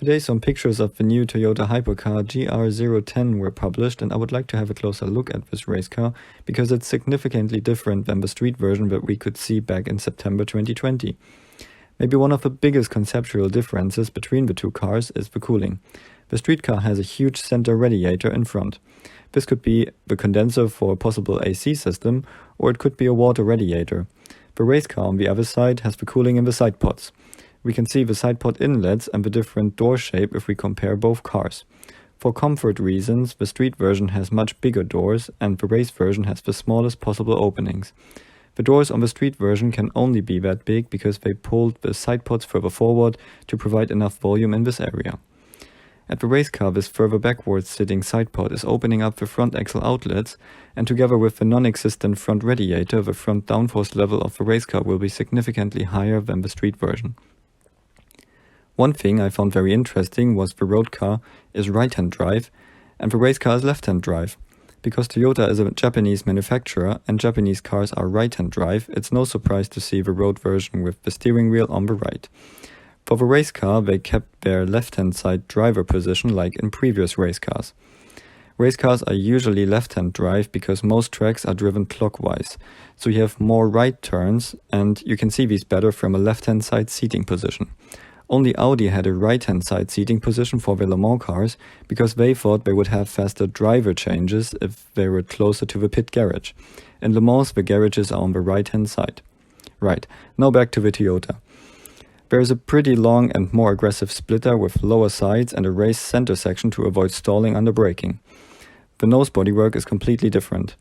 Today some pictures of the new Toyota Hypercar GR010 were published, and I would like to have a closer look at this race car because it's significantly different than the street version that we could see back in September 2020. Maybe one of the biggest conceptual differences between the two cars is the cooling. The street car has a huge center radiator in front. This could be the condenser for a possible AC system, or it could be a water radiator. The race car on the other side has the cooling in the side pods. We can see the side pod inlets and the different door shape if we compare both cars. For comfort reasons, the street version has much bigger doors and the race version has the smallest possible openings. The doors on the street version can only be that big because they pulled the side pods further forward to provide enough volume in this area. At the race car, this further backwards sitting side pod is opening up the front axle outlets, and together with the non-existent front radiator, the front downforce level of the race car will be significantly higher than the street version. One thing I found very interesting was the road car is right-hand drive and the race car is left-hand drive. Because Toyota is a Japanese manufacturer and Japanese cars are right-hand drive, it's no surprise to see the road version with the steering wheel on the right. For the race car, they kept their left-hand side driver position like in previous race cars. Race cars are usually left-hand drive because most tracks are driven clockwise, so you have more right turns and you can see these better from a left-hand side seating position. Only Audi had a right-hand side seating position for their Le Mans cars because they thought they would have faster driver changes if they were closer to the pit garage. In Le Mans, the garages are on the right-hand side. Right, now back to the Toyota. There is a pretty long and more aggressive splitter with lower sides and a raised center section to avoid stalling under braking. The nose bodywork is completely different.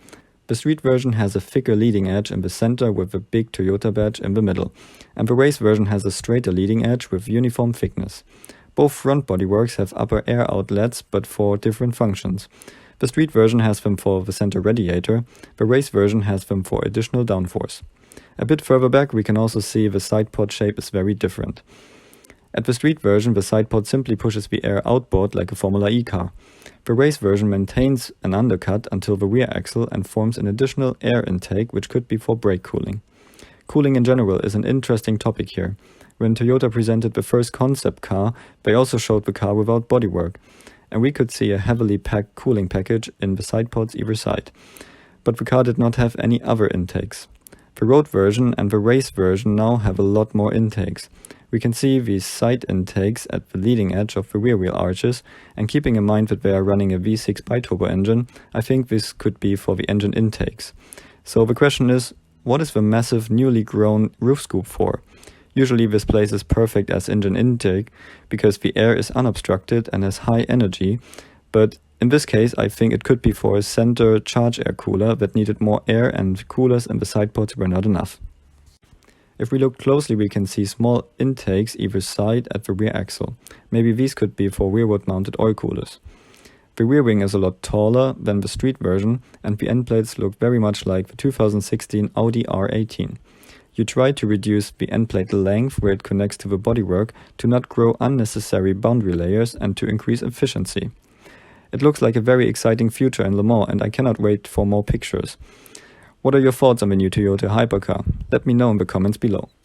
The street version has a thicker leading edge in the center with a big Toyota badge in the middle, and the race version has a straighter leading edge with uniform thickness. Both front bodyworks have upper air outlets, but for different functions. The street version has them for the center radiator, the race version has them for additional downforce. A bit further back we can also see the side pod shape is very different. At the street version, the side pod simply pushes the air outboard like a Formula E car. The race version maintains an undercut until the rear axle and forms an additional air intake, which could be for brake cooling. Cooling in general is an interesting topic here. When Toyota presented the first concept car, they also showed the car without bodywork, and we could see a heavily packed cooling package in the side pods either side. But the car did not have any other intakes. The road version and the race version now have a lot more intakes. We can see these side intakes at the leading edge of the rear wheel arches, and keeping in mind that they are running a V6 biturbo engine, I think this could be for the engine intakes. So the question is, what is the massive newly grown roof scoop for? Usually this place is perfect as engine intake because the air is unobstructed and has high energy, but in this case I think it could be for a center charge air cooler that needed more air and coolers in the side pods were not enough. If we look closely we can see small intakes either side at the rear axle. Maybe these could be for rearward mounted oil coolers. The rear wing is a lot taller than the street version and the end plates look very much like the 2016 Audi R18. You try to reduce the end plate length where it connects to the bodywork to not grow unnecessary boundary layers and to increase efficiency. It looks like a very exciting future in Le Mans and I cannot wait for more pictures. What are your thoughts on the new Toyota Hypercar? Let me know in the comments below.